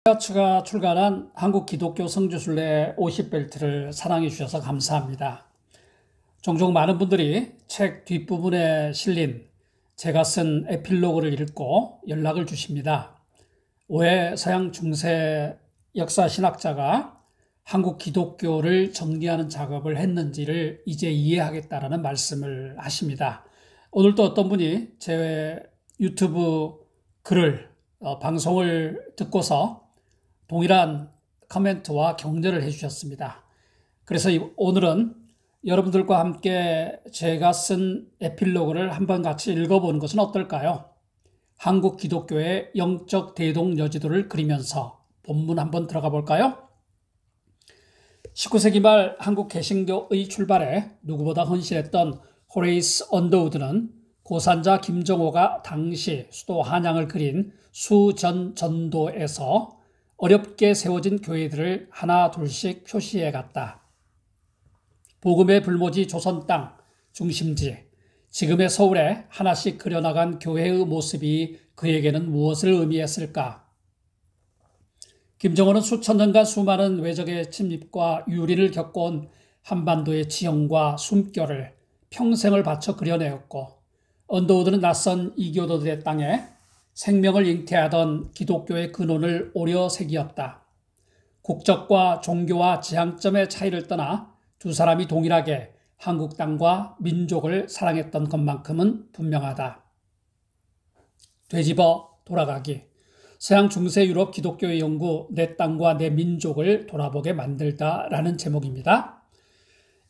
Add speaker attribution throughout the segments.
Speaker 1: 처가 출간한 한국 기독교 성지순례 50벨트를 사랑해 주셔서 감사합니다. 종종 많은 분들이 책 뒷부분에 실린 제가 쓴 에필로그를 읽고 연락을 주십니다. 왜 서양 중세 역사 신학자가 한국 기독교를 정리하는 작업을 했는지를 이제 이해하겠다라는 말씀을 하십니다. 오늘도 어떤 분이 제 유튜브 글을 방송을 듣고서 동일한 코멘트와 격려를 해주셨습니다. 그래서 오늘은 여러분들과 함께 제가 쓴 에필로그를 한번 같이 읽어보는 것은 어떨까요? 한국 기독교의 영적 대동 여지도를 그리면서 본문 한번 들어가 볼까요? 19세기 말 한국 개신교의 출발에 누구보다 헌신했던 호레이스 언더우드는 고산자 김정호가 당시 수도 한양을 그린 수전전도에서 어렵게 세워진 교회들을 하나 둘씩 표시해 갔다. 복음의 불모지 조선 땅 중심지, 지금의 서울에 하나씩 그려나간 교회의 모습이 그에게는 무엇을 의미했을까? 김정은은 수천 년간 수많은 외적의 침입과 유린을 겪어온 한반도의 지형과 숨결을 평생을 바쳐 그려내었고, 언더우드는 낯선 이교도들의 땅에 생명을 잉태하던 기독교의 근원을 오려 새기었다. 국적과 종교와 지향점의 차이를 떠나 두 사람이 동일하게 한국 땅과 민족을 사랑했던 것만큼은 분명하다. 되짚어 돌아가기. 서양 중세 유럽 기독교의 연구 내 땅과 내 민족을 돌아보게 만들다라는 제목입니다.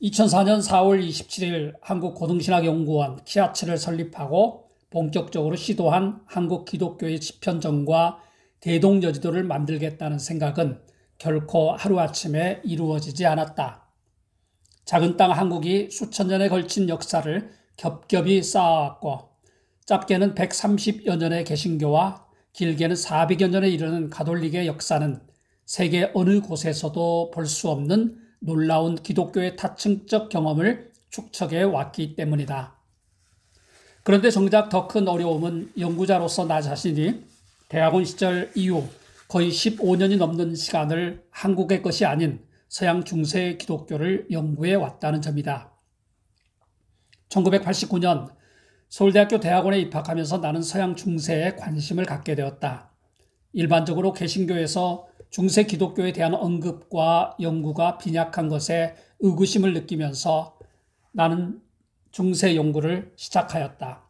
Speaker 1: 2004년 4월 27일 한국고등신학연구원 키아츠를 설립하고 본격적으로 시도한 한국 기독교의 지편전과 대동여지도를 만들겠다는 생각은 결코 하루아침에 이루어지지 않았다. 작은 땅 한국이 수천 년에 걸친 역사를 겹겹이 쌓아왔고, 짧게는 130여 년의 개신교와 길게는 400여 년에 이르는 가톨릭의 역사는 세계 어느 곳에서도 볼 수 없는 놀라운 기독교의 타층적 경험을 축적해 왔기 때문이다. 그런데 정작 더 큰 어려움은 연구자로서 나 자신이 대학원 시절 이후 거의 15년이 넘는 시간을 한국의 것이 아닌 서양 중세 기독교를 연구해 왔다는 점이다. 1989년 서울대학교 대학원에 입학하면서 나는 서양 중세에 관심을 갖게 되었다. 일반적으로 개신교에서 중세 기독교에 대한 언급과 연구가 빈약한 것에 의구심을 느끼면서 나는 중세 연구를 시작하였다.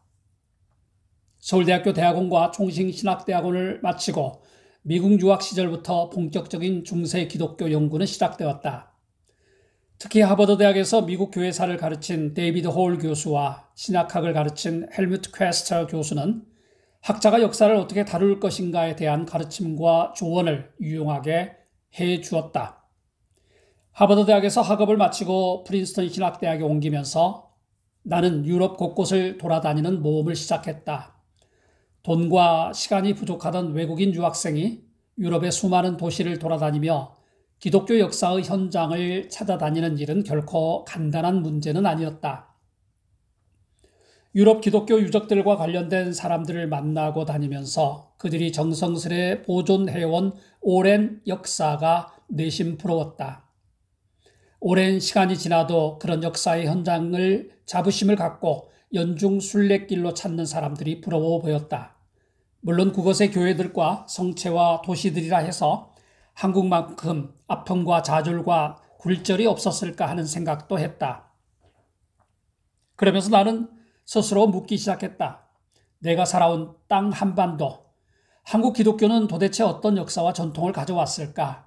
Speaker 1: 서울대학교 대학원과 총신신학대학원을 마치고 미국 유학 시절부터 본격적인 중세 기독교 연구는 시작되었다. 특히 하버드 대학에서 미국 교회사를 가르친 데이비드 홀 교수와 신학학을 가르친 헬뮤트 퀘스터 교수는 학자가 역사를 어떻게 다룰 것인가에 대한 가르침과 조언을 유용하게 해 주었다. 하버드 대학에서 학업을 마치고 프린스턴 신학대학에 옮기면서 나는 유럽 곳곳을 돌아다니는 모험을 시작했다. 돈과 시간이 부족하던 외국인 유학생이 유럽의 수많은 도시를 돌아다니며 기독교 역사의 현장을 찾아다니는 일은 결코 간단한 문제는 아니었다. 유럽 기독교 유적들과 관련된 사람들을 만나고 다니면서 그들이 정성스레 보존해온 오랜 역사가 내심 부러웠다. 오랜 시간이 지나도 그런 역사의 현장을 자부심을 갖고 연중 순례길로 찾는 사람들이 부러워 보였다. 물론 그곳의 교회들과 성체와 도시들이라 해서 한국만큼 아픔과 좌절과 굴절이 없었을까 하는 생각도 했다. 그러면서 나는 스스로 묻기 시작했다. 내가 살아온 땅 한반도, 한국 기독교는 도대체 어떤 역사와 전통을 가져왔을까?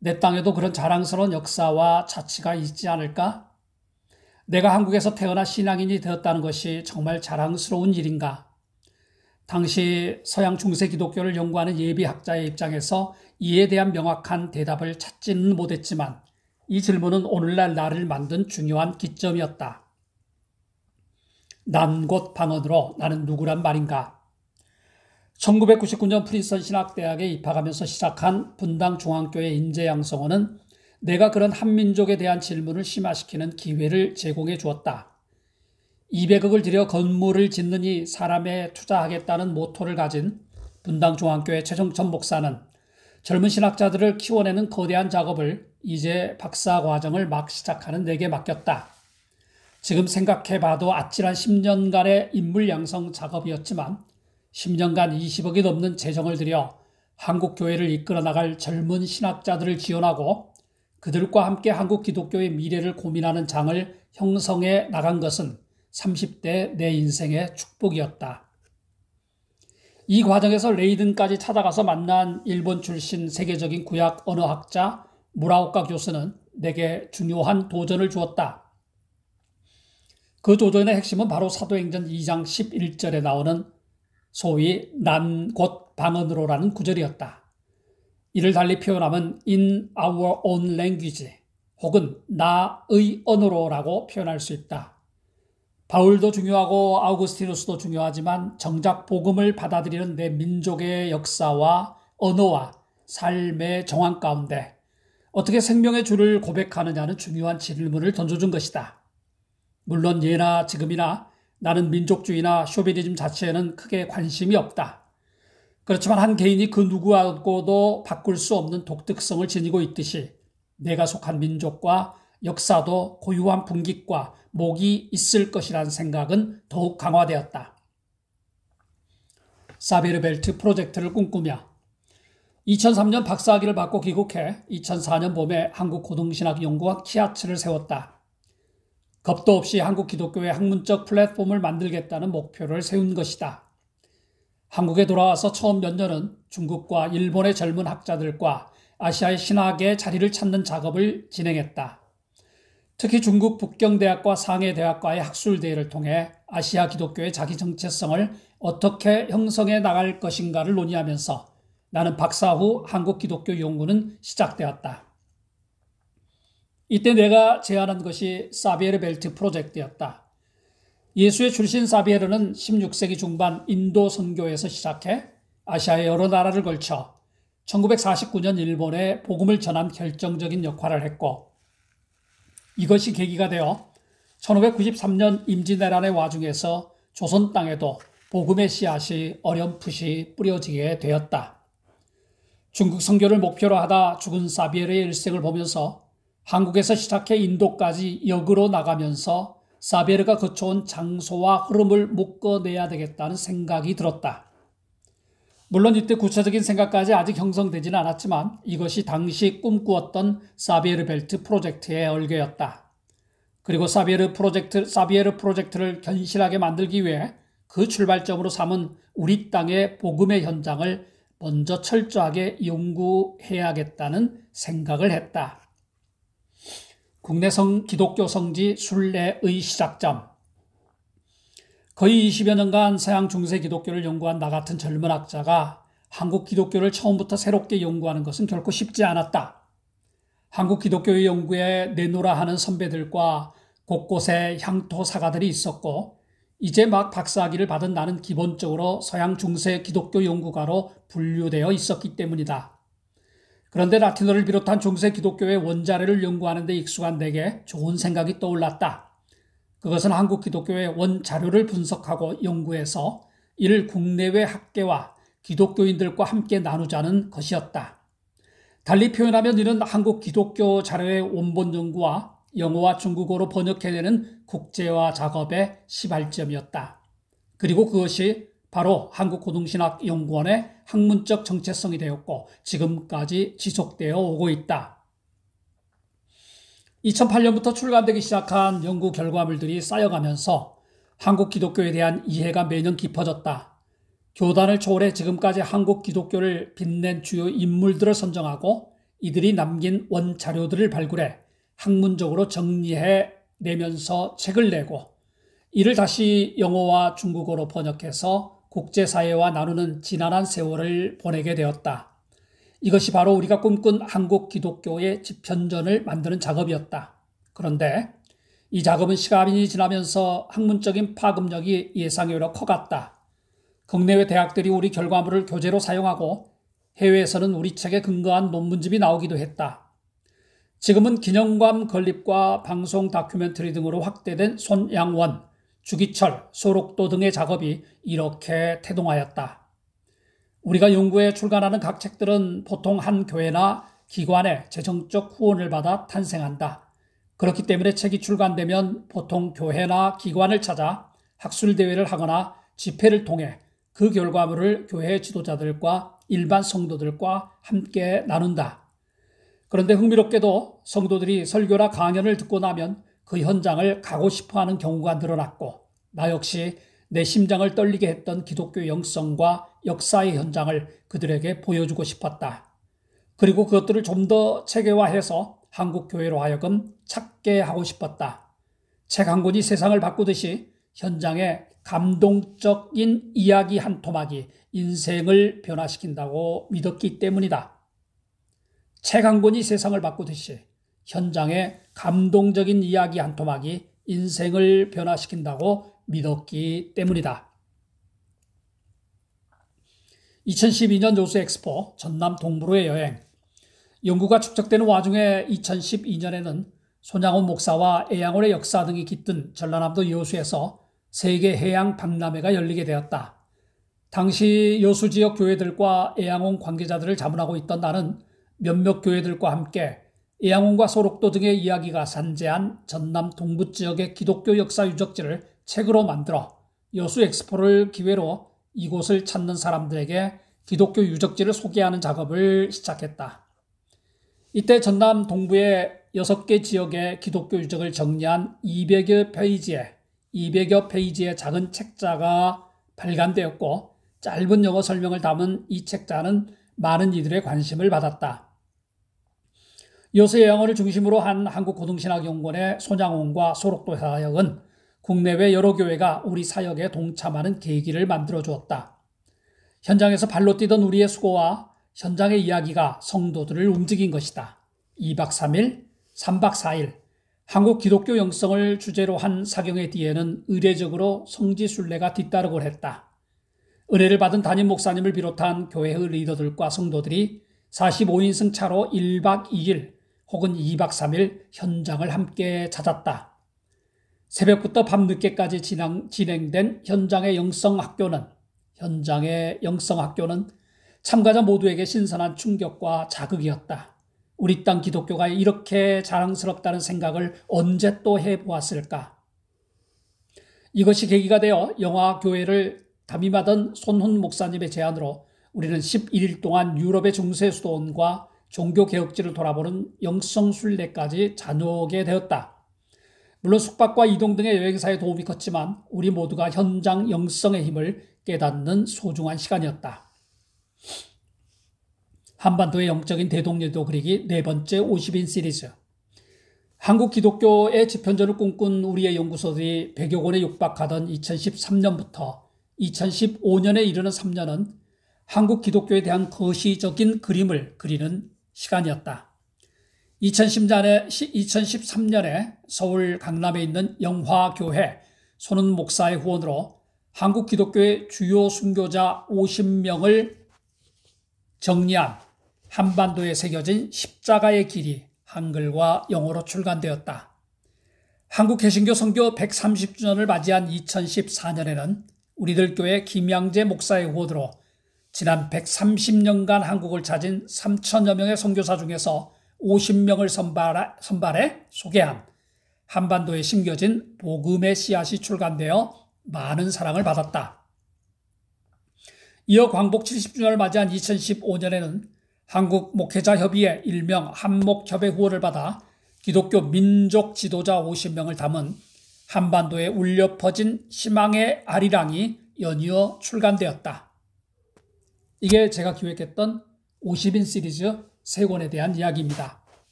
Speaker 1: 내 땅에도 그런 자랑스러운 역사와 자치가 있지 않을까? 내가 한국에서 태어나 신앙인이 되었다는 것이 정말 자랑스러운 일인가? 당시 서양 중세 기독교를 연구하는 예비학자의 입장에서 이에 대한 명확한 대답을 찾지는 못했지만 이 질문은 오늘날 나를 만든 중요한 기점이었다. 난곳 방언으로 나는 누구란 말인가? 1999년 프린스턴 신학대학에 입학하면서 시작한 분당 중앙교회 인재양성원은 내가 그런 한민족에 대한 질문을 심화시키는 기회를 제공해 주었다. 200억을 들여 건물을 짓느니 사람에 투자하겠다는 모토를 가진 분당 중앙교회 최정천 목사는 젊은 신학자들을 키워내는 거대한 작업을 이제 박사 과정을 막 시작하는 내게 맡겼다. 지금 생각해봐도 아찔한 10년간의 인물 양성 작업이었지만 10년간 20억이 넘는 재정을 들여 한국 교회를 이끌어 나갈 젊은 신학자들을 지원하고 그들과 함께 한국 기독교의 미래를 고민하는 장을 형성해 나간 것은 30대 내 인생의 축복이었다. 이 과정에서 레이든까지 찾아가서 만난 일본 출신 세계적인 구약 언어학자 무라오카 교수는 내게 중요한 도전을 주었다. 그 도전의 핵심은 바로 사도행전 2장 11절에 나오는 소위 난 곧 방언으로라는 구절이었다. 이를 달리 표현하면 in our own language 혹은 나의 언어로라고 표현할 수 있다. 바울도 중요하고 아우구스티누스도 중요하지만 정작 복음을 받아들이는 내 민족의 역사와 언어와 삶의 정황 가운데 어떻게 생명의 주를 고백하느냐는 중요한 질문을 던져준 것이다. 물론 예나 지금이나 나는 민족주의나 쇼비니즘 자체에는 크게 관심이 없다. 그렇지만 한 개인이 그 누구하고도 바꿀 수 없는 독특성을 지니고 있듯이 내가 속한 민족과 역사도 고유한 분깃과 목이 있을 것이라는 생각은 더욱 강화되었다. 사베르벨트 프로젝트를 꿈꾸며 2003년 박사학위를 받고 귀국해 2004년 봄에 한국고등신학연구원 키아츠를 세웠다. 겁도 없이 한국 기독교의 학문적 플랫폼을 만들겠다는 목표를 세운 것이다. 한국에 돌아와서 처음 몇 년은 중국과 일본의 젊은 학자들과 아시아의 신학의 자리를 찾는 작업을 진행했다. 특히 중국 북경대학과 상해대학과의 학술대회를 통해 아시아 기독교의 자기 정체성을 어떻게 형성해 나갈 것인가를 논의하면서 나는 박사 후 한국 기독교 연구는 시작되었다. 이때 내가 제안한 것이 사비에르 벨트 프로젝트였다. 예수의 출신 사비에르는 16세기 중반 인도 선교에서 시작해 아시아의 여러 나라를 걸쳐 1949년 일본에 복음을 전한 결정적인 역할을 했고 이것이 계기가 되어 1593년 임진왜란의 와중에서 조선 땅에도 복음의 씨앗이 어렴풋이 뿌려지게 되었다. 중국 선교를 목표로 하다 죽은 사비에르의 일생을 보면서 한국에서 시작해 인도까지 역으로 나가면서 사비에르가 거쳐온 장소와 흐름을 묶어내야 되겠다는 생각이 들었다. 물론 이때 구체적인 생각까지 아직 형성되지는 않았지만 이것이 당시 꿈꾸었던 사비에르 벨트 프로젝트의 얼개였다. 그리고 사비에르 프로젝트를 견실하게 만들기 위해 그 출발점으로 삼은 우리 땅의 복음의 현장을 먼저 철저하게 연구해야겠다는 생각을 했다. 국내 기독교 성지 순례의 시작점. 거의 20여 년간 서양 중세 기독교를 연구한 나 같은 젊은 학자가 한국 기독교를 처음부터 새롭게 연구하는 것은 결코 쉽지 않았다. 한국 기독교의 연구에 내노라 하는 선배들과 곳곳에 향토 사가들이 있었고 이제 막 박사학위를 받은 나는 기본적으로 서양 중세 기독교 연구가로 분류되어 있었기 때문이다. 그런데 라틴어를 비롯한 중세 기독교의 원자료를 연구하는 데 익숙한 내게 좋은 생각이 떠올랐다. 그것은 한국 기독교의 원자료를 분석하고 연구해서 이를 국내외 학계와 기독교인들과 함께 나누자는 것이었다. 달리 표현하면 이는 한국 기독교 자료의 원본 연구와 영어와 중국어로 번역해내는 국제화 작업의 시발점이었다. 그리고 그것이 바로 한국고등신학연구원의 학문적 정체성이 되었고 지금까지 지속되어 오고 있다. 2008년부터 출간되기 시작한 연구 결과물들이 쌓여가면서 한국 기독교에 대한 이해가 매년 깊어졌다. 교단을 초월해 지금까지 한국 기독교를 빛낸 주요 인물들을 선정하고 이들이 남긴 원자료들을 발굴해 학문적으로 정리해 내면서 책을 내고 이를 다시 영어와 중국어로 번역해서 국제사회와 나누는 지난한 세월을 보내게 되었다. 이것이 바로 우리가 꿈꾼 한국 기독교의 집현전을 만드는 작업이었다. 그런데 이 작업은 시간이 지나면서 학문적인 파급력이 예상외로 커갔다. 국내외 대학들이 우리 결과물을 교재로 사용하고 해외에서는 우리 책에 근거한 논문집이 나오기도 했다. 지금은 기념관 건립과 방송 다큐멘터리 등으로 확대된 손양원, 주기철, 소록도 등의 작업이 이렇게 태동하였다. 우리가 연구에 출간하는 각 책들은 보통 한 교회나 기관의 재정적 후원을 받아 탄생한다. 그렇기 때문에 책이 출간되면 보통 교회나 기관을 찾아 학술대회를 하거나 집회를 통해 그 결과물을 교회 지도자들과 일반 성도들과 함께 나눈다. 그런데 흥미롭게도 성도들이 설교나 강연을 듣고 나면 그 현장을 가고 싶어하는 경우가 늘어났고, 나 역시 내 심장을 떨리게 했던 기독교 영성과 역사의 현장을 그들에게 보여주고 싶었다. 그리고 그것들을 좀 더 체계화해서 한국 교회로 하여금 찾게 하고 싶었다. 책 한 권이 세상을 바꾸듯이 현장에 감동적인 이야기 한 토막이 인생을 변화시킨다고 믿었기 때문이다. 책 한 권이 세상을 바꾸듯이 현장에 감동적인 이야기 한 토막이 인생을 변화시킨다고 믿었기 때문이다. 2012년 요수 엑스포 전남 동부로의 여행. 연구가 축적되는 와중에 2012년에는 손양원 목사와 애양홀의 역사 등이 깃든 전라남도 여수에서 세계 해양 박람회가 열리게 되었다. 당시 여수 지역 교회들과 애양원 관계자들을 자문하고 있던 나는 몇몇 교회들과 함께 애양원과 소록도 등의 이야기가 산재한 전남 동부 지역의 기독교 역사 유적지를 책으로 만들어 여수 엑스포를 기회로 이곳을 찾는 사람들에게 기독교 유적지를 소개하는 작업을 시작했다. 이때 전남 동부의 6개 지역의 기독교 유적을 정리한 200여 페이지의 작은 책자가 발간되었고, 짧은 영어 설명을 담은 이 책자는 많은 이들의 관심을 받았다. 여수 애양원을 중심으로 한 한국고등신학연구원의 손양원과 소록도 사역은 국내외 여러 교회가 우리 사역에 동참하는 계기를 만들어 주었다. 현장에서 발로 뛰던 우리의 수고와 현장의 이야기가 성도들을 움직인 것이다. 2박 3일, 3박 4일, 한국 기독교 영성을 주제로 한 사경의 뒤에는 의례적으로 성지순례가 뒤따르곤 했다. 은혜를 받은 담임 목사님을 비롯한 교회의 리더들과 성도들이 45인승 차로 1박 2일 혹은 2박 3일 현장을 함께 찾았다. 새벽부터 밤늦게까지 진행된 현장의 영성학교는 참가자 모두에게 신선한 충격과 자극이었다. 우리 땅 기독교가 이렇게 자랑스럽다는 생각을 언제 또 해보았을까? 이것이 계기가 되어 영화교회를 담임하던 손훈 목사님의 제안으로 우리는 11일 동안 유럽의 중세 수도원과 종교개혁지를 돌아보는 영성순례까지 다녀오게 되었다. 물론 숙박과 이동 등의 여행사의 도움이 컸지만 우리 모두가 현장 영성의 힘을 깨닫는 소중한 시간이었다. 한반도의 영적인 대동여도 그리기 4번째 50인 시리즈. 한국 기독교의 지편전을 꿈꾼 우리의 연구소들이 100여 권에 육박하던 2013년부터 2015년에 이르는 3년은 한국 기독교에 대한 거시적인 그림을 그리는 시간이었다. 2013년에 서울 강남에 있는 영화교회 손은 목사의 후원으로 한국 기독교의 주요 순교자 50명을 정리한 한반도에 새겨진 십자가의 길이 한글과 영어로 출간되었다. 한국 개신교 선교 130주년을 맞이한 2014년에는 우리들 교회 김양재 목사의 후원으로 지난 130년간 한국을 찾은 3천여 명의 선교사 중에서 50명을 선발해 소개한 한반도에 심겨진 복음의 씨앗이 출간되어 많은 사랑을 받았다. 이어 광복 70주년을 맞이한 2015년에는 한국 목회자협의회 일명 한목협의 후원을 받아 기독교 민족 지도자 50명을 담은 한반도에 울려 퍼진 희망의 아리랑이 연이어 출간되었다. 이게 제가 기획했던 50인 시리즈 3권에 대한 이야기입니다.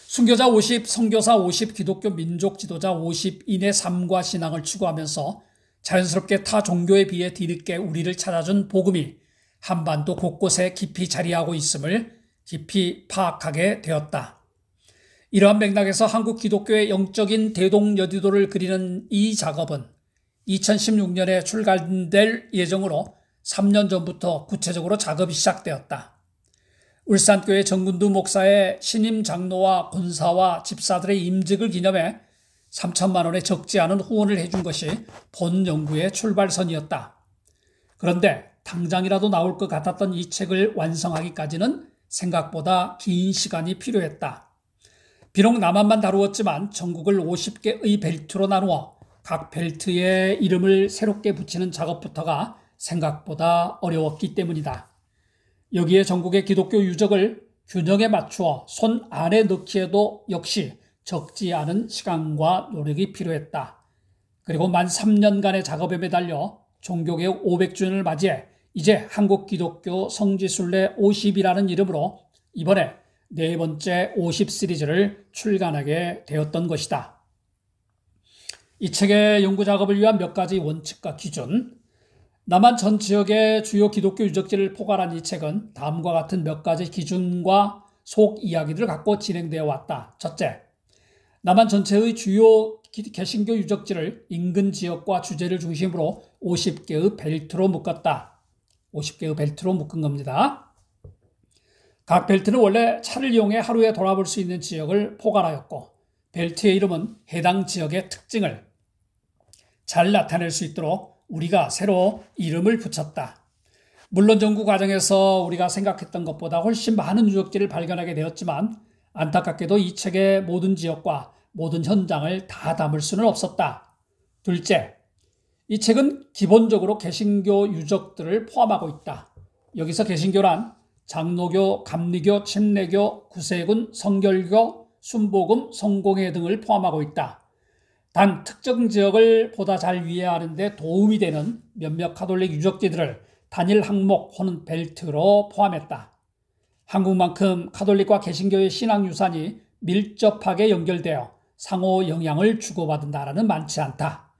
Speaker 1: 순교자 50, 선교사 50, 기독교 민족 지도자 50인의 삶과 신앙을 추구하면서 자연스럽게 타 종교에 비해 뒤늦게 우리를 찾아준 복음이 한반도 곳곳에 깊이 자리하고 있음을 깊이 파악하게 되었다. 이러한 맥락에서 한국 기독교의 영적인 대동여디도를 그리는 이 작업은 2016년에 출간될 예정으로 3년 전부터 구체적으로 작업이 시작되었다. 울산교회 정군두 목사의 신임 장로와 권사와 집사들의 임직을 기념해 3천만 원의 적지 않은 후원을 해준 것이 본 연구의 출발선이었다. 그런데 당장이라도 나올 것 같았던 이 책을 완성하기까지는 생각보다 긴 시간이 필요했다. 비록 남한만 다루었지만 전국을 50개의 벨트로 나누어 각 벨트에 이름을 새롭게 붙이는 작업부터가 생각보다 어려웠기 때문이다. 여기에 전국의 기독교 유적을 균형에 맞추어 손 안에 넣기에도 역시 적지 않은 시간과 노력이 필요했다. 그리고 만 3년간의 작업에 매달려 종교개혁 500주년을 맞이해 이제 한국 기독교 성지순례 50이라는 이름으로 이번에 네 번째 50 시리즈를 출간하게 되었던 것이다. 이 책의 연구 작업을 위한 몇 가지 원칙과 기준, 남한 전 지역의 주요 기독교 유적지를 포괄한 이 책은 다음과 같은 몇 가지 기준과 속 이야기들을 갖고 진행되어 왔다. 첫째, 남한 전체의 주요 개신교 유적지를 인근 지역과 주제를 중심으로 50개의 벨트로 묶었다. 50개의 벨트로 묶은 겁니다. 각 벨트는 원래 차를 이용해 하루에 돌아볼 수 있는 지역을 포괄하였고 벨트의 이름은 해당 지역의 특징을 잘 나타낼 수 있도록 우리가 새로 이름을 붙였다. 물론 연구 과정에서 우리가 생각했던 것보다 훨씬 많은 유적지를 발견하게 되었지만 안타깝게도 이 책의 모든 지역과 모든 현장을 다 담을 수는 없었다. 둘째, 이 책은 기본적으로 개신교 유적들을 포함하고 있다. 여기서 개신교란 장로교, 감리교, 침례교, 구세군, 성결교, 순복음, 성공회 등을 포함하고 있다. 단 특정 지역을 보다 잘 이해하는 데 도움이 되는 몇몇 가톨릭 유적지들을 단일 항목 혹은 벨트로 포함했다. 한국만큼 가톨릭과 개신교의 신앙유산이 밀접하게 연결되어 상호 영향을 주고받은 나라는 많지 않다.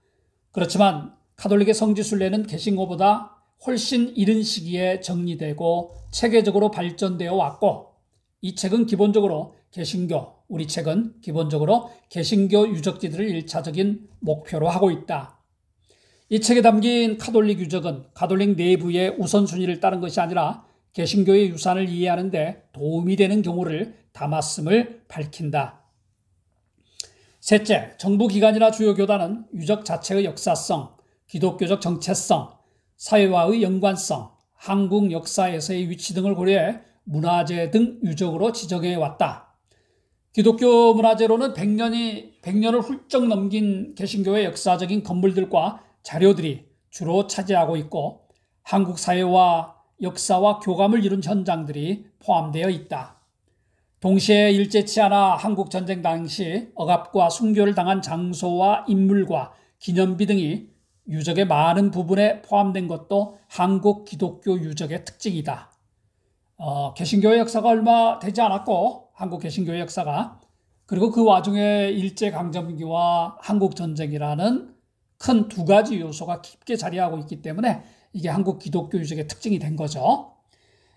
Speaker 1: 그렇지만 가톨릭의 성지순례는 개신교보다 훨씬 이른 시기에 정리되고 체계적으로 발전되어 왔고 이 책은 기본적으로 우리 책은 기본적으로 개신교 유적지들을 1차적인 목표로 하고 있다. 이 책에 담긴 가톨릭 유적은 가톨릭 내부의 우선순위를 따른 것이 아니라 개신교의 유산을 이해하는 데 도움이 되는 경우를 담았음을 밝힌다. 셋째, 정부기관이나 주요 교단은 유적 자체의 역사성, 기독교적 정체성, 사회와의 연관성, 한국 역사에서의 위치 등을 고려해 문화재 등 유적으로 지정해 왔다. 기독교 문화재로는 100년을 훌쩍 넘긴 개신교의 역사적인 건물들과 자료들이 주로 차지하고 있고 한국 사회와 역사와 교감을 이룬 현장들이 포함되어 있다. 동시에 일제치 하나 한국 전쟁 당시 억압과 순교를 당한 장소와 인물과 기념비 등이 유적의 많은 부분에 포함된 것도 한국 기독교 유적의 특징이다. 개신교의 역사가 얼마 되지 않았고 한국 개신교의 역사가 그리고 그 와중에 일제강점기와 한국전쟁이라는 큰 두 가지 요소가 깊게 자리하고 있기 때문에 이게 한국 기독교 유적의 특징이 된 거죠.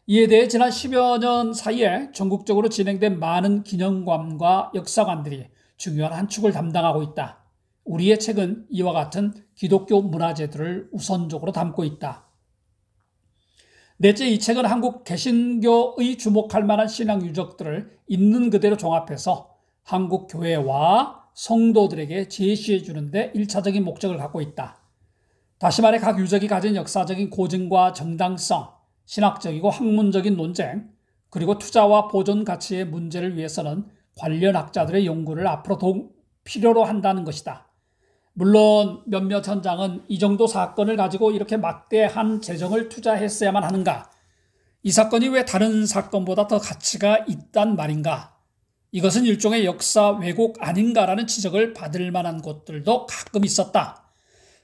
Speaker 1: 이에 대해 지난 10여 년 사이에 전국적으로 진행된 많은 기념관과 역사관들이 중요한 한 축을 담당하고 있다. 우리의 책은 이와 같은 기독교 문화재들을 우선적으로 담고 있다. 넷째, 이 책은 한국 개신교의 주목할 만한 신앙 유적들을 있는 그대로 종합해서 한국 교회와 성도들에게 제시해 주는데 1차적인 목적을 갖고 있다. 다시 말해 각 유적이 가진 역사적인 고증과 정당성, 신학적이고 학문적인 논쟁, 그리고 투자와 보존 가치의 문제를 위해서는 관련 학자들의 연구를 앞으로 필요로 한다는 것이다. 물론 몇몇 현장은 이 정도 사건을 가지고 이렇게 막대한 재정을 투자했어야만 하는가? 이 사건이 왜 다른 사건보다 더 가치가 있단 말인가? 이것은 일종의 역사 왜곡 아닌가라는 지적을 받을 만한 곳들도 가끔 있었다.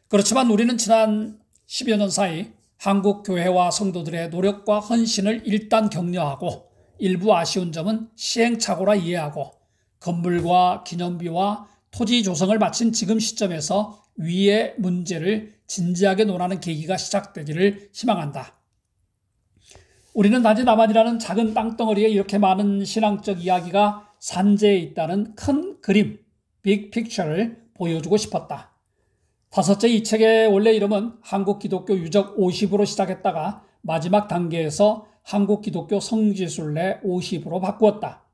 Speaker 1: 그렇지만 우리는 지난 10여 년 사이 한국 교회와 성도들의 노력과 헌신을 일단 격려하고 일부 아쉬운 점은 시행착오라 이해하고 건물과 기념비와 토지 조성을 마친 지금 시점에서 위의 문제를 진지하게 논하는 계기가 시작되기를 희망한다. 우리는 단지 남한이라는 작은 땅덩어리에 이렇게 많은 신앙적 이야기가 산재해 있다는 큰 그림, 빅 픽처를 보여주고 싶었다. 다섯째, 이 책의 원래 이름은 한국 기독교 유적 50으로 시작했다가 마지막 단계에서 한국 기독교 성지순례 50으로 바꾸었다.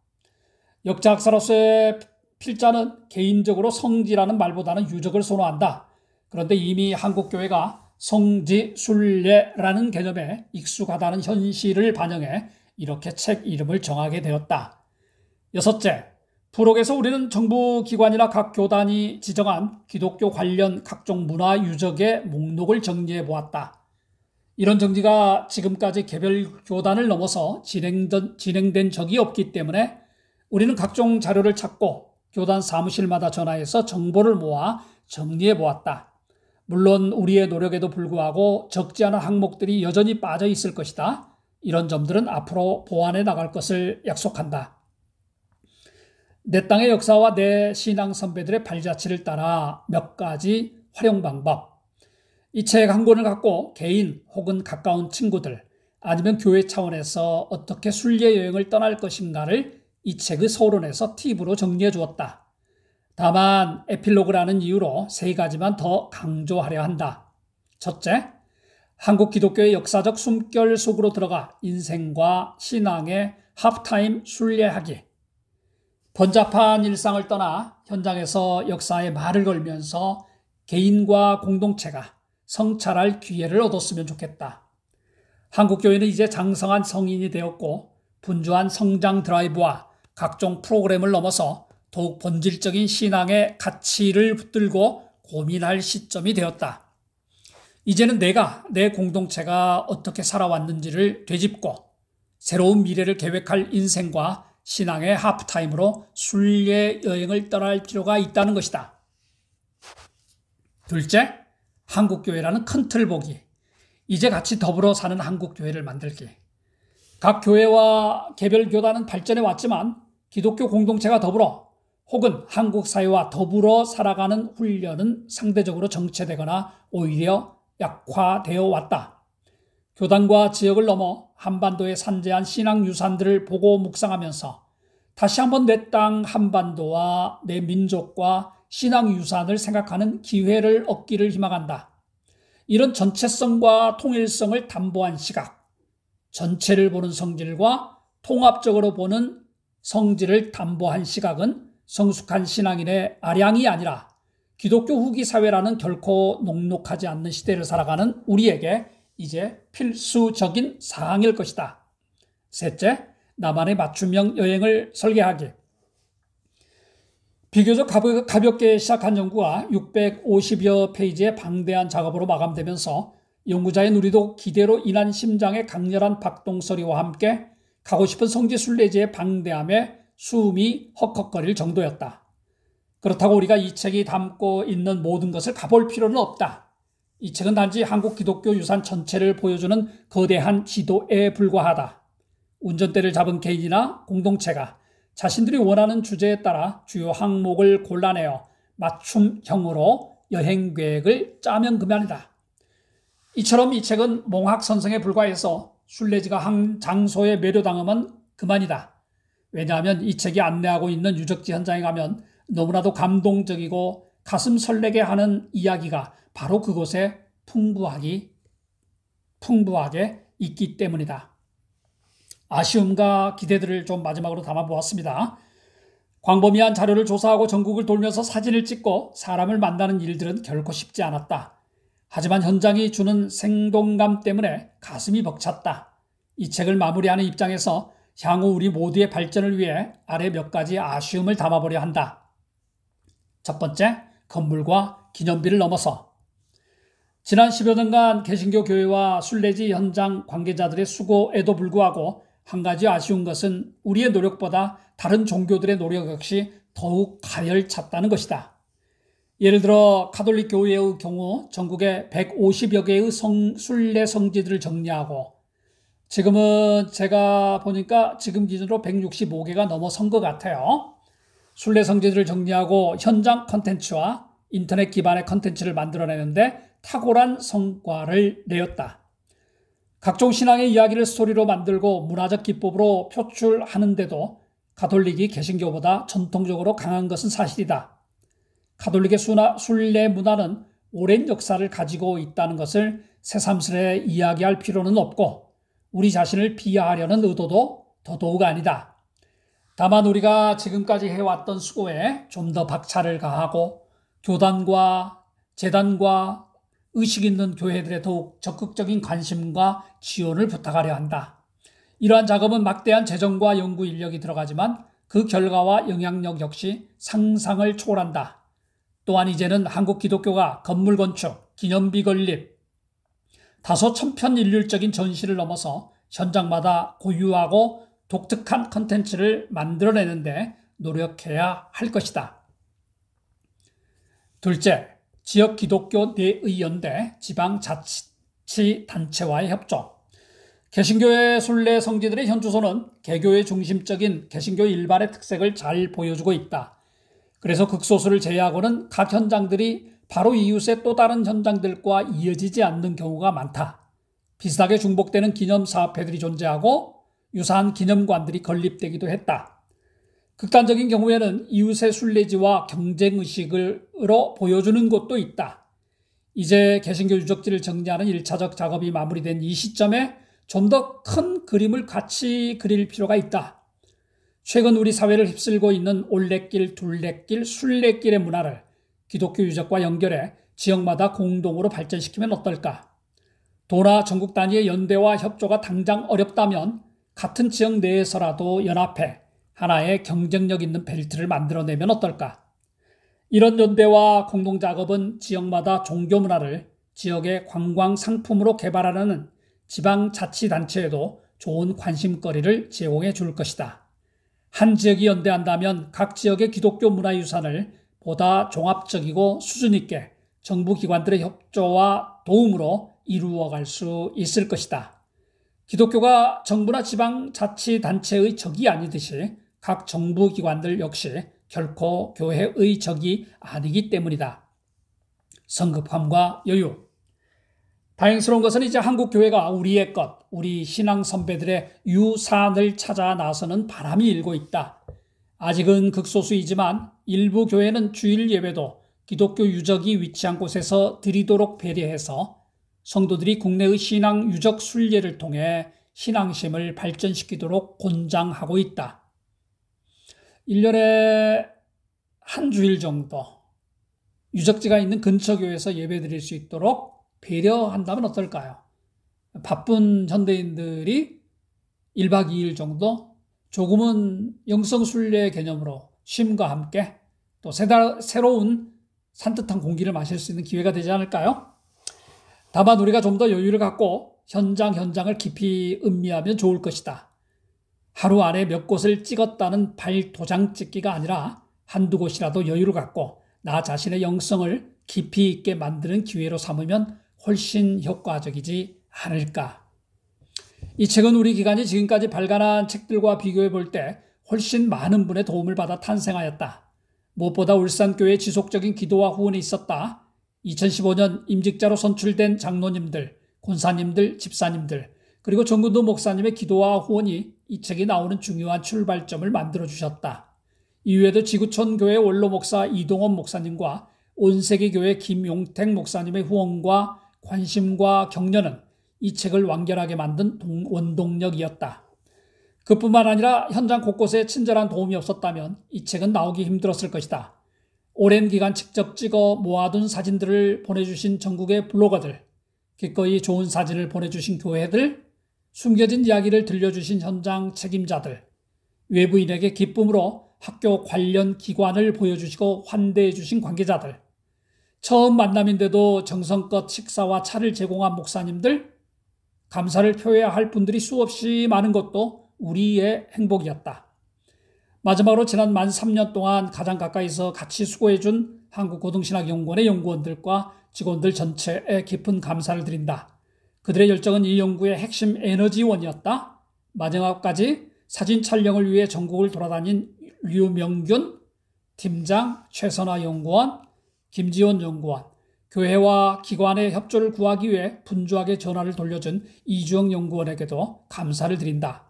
Speaker 1: 역사학사로서의 필자는 개인적으로 성지라는 말보다는 유적을 선호한다. 그런데 이미 한국교회가 성지 순례라는 개념에 익숙하다는 현실을 반영해 이렇게 책 이름을 정하게 되었다. 여섯째, 프록에서 우리는 정부기관이나 각 교단이 지정한 기독교 관련 각종 문화 유적의 목록을 정리해 보았다. 이런 정리가 지금까지 개별 교단을 넘어서 진행된 적이 없기 때문에 우리는 각종 자료를 찾고 교단 사무실마다 전화해서 정보를 모아 정리해 보았다. 물론 우리의 노력에도 불구하고 적지 않은 항목들이 여전히 빠져 있을 것이다. 이런 점들은 앞으로 보완해 나갈 것을 약속한다. 내 땅의 역사와 내 신앙 선배들의 발자취를 따라 몇 가지 활용 방법. 이 책 한 권을 갖고 개인 혹은 가까운 친구들 아니면 교회 차원에서 어떻게 순례 여행을 떠날 것인가를 이 책의 서론에서 팁으로 정리해 주었다. 다만 에필로그라는 이유로 세 가지만 더 강조하려 한다. 첫째, 한국 기독교의 역사적 숨결 속으로 들어가 인생과 신앙의 하프타임 순례하기. 번잡한 일상을 떠나 현장에서 역사의 말을 걸면서 개인과 공동체가 성찰할 기회를 얻었으면 좋겠다. 한국교회는 이제 장성한 성인이 되었고 분주한 성장 드라이브와 각종 프로그램을 넘어서 더욱 본질적인 신앙의 가치를 붙들고 고민할 시점이 되었다. 이제는 내가, 내 공동체가 어떻게 살아왔는지를 되짚고 새로운 미래를 계획할 인생과 신앙의 하프타임으로 순례 여행을 떠날 필요가 있다는 것이다. 둘째, 한국교회라는 큰 틀 보기. 이제 같이 더불어 사는 한국교회를 만들기. 각 교회와 개별 교단은 발전해 왔지만 기독교 공동체가 더불어 혹은 한국 사회와 더불어 살아가는 훈련은 상대적으로 정체되거나 오히려 약화되어 왔다. 교단과 지역을 넘어 한반도의 산재한 신앙 유산들을 보고 묵상하면서 다시 한번 내 땅 한반도와 내 민족과 신앙 유산을 생각하는 기회를 얻기를 희망한다. 이런 전체성과 통일성을 담보한 시각, 전체를 보는 성질과 통합적으로 보는 성질을 담보한 시각은 성숙한 신앙인의 아량이 아니라 기독교 후기 사회라는 결코 녹록하지 않는 시대를 살아가는 우리에게 이제 필수적인 사항일 것이다. 셋째, 나만의 맞춤형 여행을 설계하기. 비교적 가볍게 시작한 연구가 650여 페이지의 방대한 작업으로 마감되면서 연구자인 우리도 기대로 인한 심장의 강렬한 박동소리와 함께 가고 싶은 성지 순례지의 방대함에 숨이 헉헉거릴 정도였다. 그렇다고 우리가 이 책이 담고 있는 모든 것을 가볼 필요는 없다. 이 책은 단지 한국 기독교 유산 전체를 보여주는 거대한 지도에 불과하다. 운전대를 잡은 개인이나 공동체가 자신들이 원하는 주제에 따라 주요 항목을 골라내어 맞춤형으로 여행 계획을 짜면 그만이다. 이처럼 이 책은 몽학선성에 불과해서 순례지가 한 장소에 매료당하면 그만이다. 왜냐하면 이 책이 안내하고 있는 유적지 현장에 가면 너무나도 감동적이고 가슴 설레게 하는 이야기가 바로 그곳에 풍부하게 있기 때문이다. 아쉬움과 기대들을 좀 마지막으로 담아보았습니다. 광범위한 자료를 조사하고 전국을 돌면서 사진을 찍고 사람을 만나는 일들은 결코 쉽지 않았다. 하지만 현장이 주는 생동감 때문에 가슴이 벅찼다. 이 책을 마무리하는 입장에서 향후 우리 모두의 발전을 위해 아래 몇 가지 아쉬움을 담아보려 한다. 첫 번째, 건물과 기념비를 넘어서 지난 10여 년간 개신교 교회와 순례지 현장 관계자들의 수고에도 불구하고 한 가지 아쉬운 것은 우리의 노력보다 다른 종교들의 노력 역시 더욱 가열찼다는 것이다. 예를 들어 가톨릭 교회의 경우 전국에 150여 개의 순례 성지들을 정리하고 지금은 제가 보니까 지금 기준으로 165개가 넘어선 것 같아요. 순례 성지들을 정리하고 현장 컨텐츠와 인터넷 기반의 컨텐츠를 만들어내는데 탁월한 성과를 내었다. 각종 신앙의 이야기를 스토리로 만들고 문화적 기법으로 표출하는데도 가톨릭이 개신교보다 전통적으로 강한 것은 사실이다. 가톨릭의 순례 문화는 오랜 역사를 가지고 있다는 것을 새삼스레 이야기할 필요는 없고 우리 자신을 비하하려는 의도도 더더욱 아니다. 다만 우리가 지금까지 해왔던 수고에 좀 더 박차를 가하고 교단과 재단과 의식 있는 교회들의 더욱 적극적인 관심과 지원을 부탁하려 한다. 이러한 작업은 막대한 재정과 연구 인력이 들어가지만 그 결과와 영향력 역시 상상을 초월한다. 또한 이제는 한국 기독교가 건물 건축, 기념비 건립, 다소 천편일률적인 전시를 넘어서 현장마다 고유하고 독특한 컨텐츠를 만들어내는데 노력해야 할 것이다. 둘째, 지역 기독교 내의연대, 지방자치단체와의 협조. 개신교의 순례 성지들의 현주소는 개교의 중심적인 개신교 일반의 특색을 잘 보여주고 있다. 그래서 극소수를 제외하고는 각 현장들이 바로 이웃의 또 다른 현장들과 이어지지 않는 경우가 많다. 비슷하게 중복되는 기념사업회들이 존재하고 유사한 기념관들이 건립되기도 했다. 극단적인 경우에는 이웃의 순례지와 경쟁의식으로 보여주는 곳도 있다. 이제 개신교 유적지를 정리하는 1차적 작업이 마무리된 이 시점에 좀 더 큰 그림을 같이 그릴 필요가 있다. 최근 우리 사회를 휩쓸고 있는 올레길, 둘레길, 순례길의 문화를 기독교 유적과 연결해 지역마다 공동으로 발전시키면 어떨까? 도나 전국 단위의 연대와 협조가 당장 어렵다면 같은 지역 내에서라도 연합해 하나의 경쟁력 있는 벨트를 만들어내면 어떨까? 이런 연대와 공동작업은 지역마다 종교 문화를 지역의 관광 상품으로 개발하는 지방자치단체에도 좋은 관심거리를 제공해 줄 것이다. 한 지역이 연대한다면 각 지역의 기독교 문화유산을 보다 종합적이고 수준 있게 정부 기관들의 협조와 도움으로 이루어갈 수 있을 것이다. 기독교가 정부나 지방자치단체의 적이 아니듯이 각 정부 기관들 역시 결코 교회의 적이 아니기 때문이다. 성급함과 여유. 다행스러운 것은 이제 한국 교회가 우리의 것, 우리 신앙 선배들의 유산을 찾아 나서는 바람이 일고 있다. 아직은 극소수이지만 일부 교회는 주일 예배도 기독교 유적이 위치한 곳에서 드리도록 배려해서 성도들이 국내의 신앙 유적 순례를 통해 신앙심을 발전시키도록 권장하고 있다. 1년에 한 주일 정도 유적지가 있는 근처 교회에서 예배 드릴 수 있도록 배려한다면 어떨까요? 바쁜 현대인들이 1박 2일 정도 조금은 영성순례 개념으로 쉼과 함께 또 새로운 산뜻한 공기를 마실 수 있는 기회가 되지 않을까요? 다만 우리가 좀 더 여유를 갖고 현장을 깊이 음미하면 좋을 것이다. 하루 안에 몇 곳을 찍었다는 발도장 찍기가 아니라 한두 곳이라도 여유를 갖고 나 자신의 영성을 깊이 있게 만드는 기회로 삼으면 훨씬 효과적이지 않을까. 이 책은 우리 기관이 지금까지 발간한 책들과 비교해 볼 때 훨씬 많은 분의 도움을 받아 탄생하였다. 무엇보다 울산교회의 지속적인 기도와 후원이 있었다. 2015년 임직자로 선출된 장로님들, 권사님들, 집사님들, 그리고 정근도 목사님의 기도와 후원이 이 책이 나오는 중요한 출발점을 만들어주셨다. 이후에도 지구촌 교회 원로 목사 이동원 목사님과 온세계교회 김용택 목사님의 후원과 관심과 격려는 이 책을 완결하게 만든 원동력이었다. 그뿐만 아니라 현장 곳곳에 친절한 도움이 없었다면 이 책은 나오기 힘들었을 것이다. 오랜 기간 직접 찍어 모아둔 사진들을 보내주신 전국의 블로거들, 기꺼이 좋은 사진을 보내주신 교회들, 숨겨진 이야기를 들려주신 현장 책임자들, 외부인에게 기쁨으로 학교 관련 기관을 보여주시고 환대해주신 관계자들, 처음 만남인데도 정성껏 식사와 차를 제공한 목사님들, 감사를 표해야 할 분들이 수없이 많은 것도 우리의 행복이었다. 마지막으로 지난 만 3년 동안 가장 가까이서 같이 수고해준 한국고등신학연구원의 연구원들과 직원들 전체에 깊은 감사를 드린다. 그들의 열정은 이 연구의 핵심 에너지원이었다. 마지막까지 사진 촬영을 위해 전국을 돌아다닌 류명균 팀장, 최선화 연구원, 김지원 연구원, 교회와 기관의 협조를 구하기 위해 분주하게 전화를 돌려준 이주영 연구원에게도 감사를 드린다.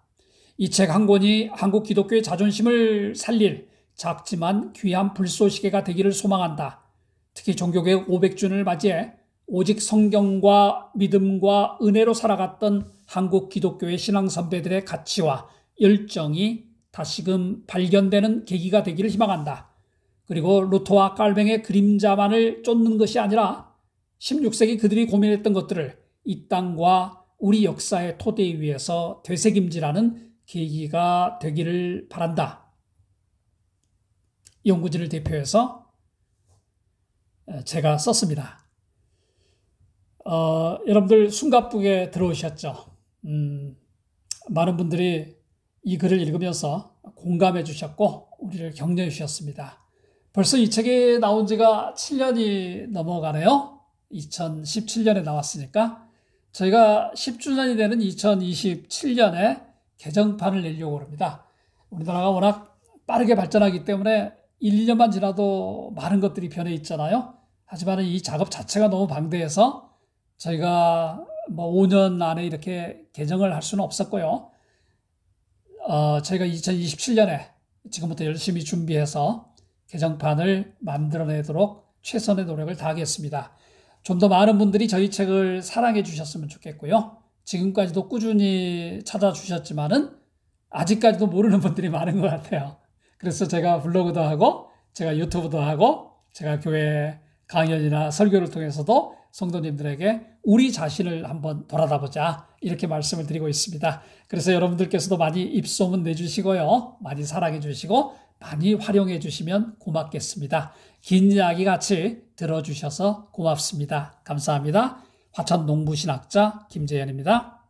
Speaker 1: 이 책 한 권이 한국 기독교의 자존심을 살릴 작지만 귀한 불쏘시개가 되기를 소망한다. 특히 종교개혁 500주년을 맞이해 오직 성경과 믿음과 은혜로 살아갔던 한국 기독교의 신앙 선배들의 가치와 열정이 다시금 발견되는 계기가 되기를 희망한다. 그리고 루터와 깔뱅의 그림자만을 쫓는 것이 아니라 16세기 그들이 고민했던 것들을 이 땅과 우리 역사의 토대 위에서 되새김질하는 계기가 되기를 바란다. 연구진을 대표해서 제가 썼습니다. 여러분들 숨가쁘게 들어오셨죠? 많은 분들이 이 글을 읽으면서 공감해 주셨고 우리를 격려해 주셨습니다. 벌써 이 책이 나온 지가 7년이 넘어가네요. 2017년에 나왔으니까 저희가 10주년이 되는 2027년에 개정판을 내려고 합니다. 우리나라가 워낙 빠르게 발전하기 때문에 1, 2년만 지나도 많은 것들이 변해 있잖아요. 하지만 이 작업 자체가 너무 방대해서 저희가 5년 안에 이렇게 개정을 할 수는 없었고요. 저희가 2027년에 지금부터 열심히 준비해서 개정판을 만들어내도록 최선의 노력을 다하겠습니다. 좀 더 많은 분들이 저희 책을 사랑해 주셨으면 좋겠고요. 지금까지도 꾸준히 찾아주셨지만은 아직까지도 모르는 분들이 많은 것 같아요. 그래서 제가 블로그도 하고 제가 유튜브도 하고 제가 교회 강연이나 설교를 통해서도 성도님들에게 우리 자신을 한번 돌아다보자 이렇게 말씀을 드리고 있습니다. 그래서 여러분들께서도 많이 입소문 내주시고요. 많이 사랑해 주시고 많이 활용해 주시면 고맙겠습니다. 긴 이야기 같이 들어주셔서 고맙습니다. 감사합니다. 화천 농부신학자 김재현입니다.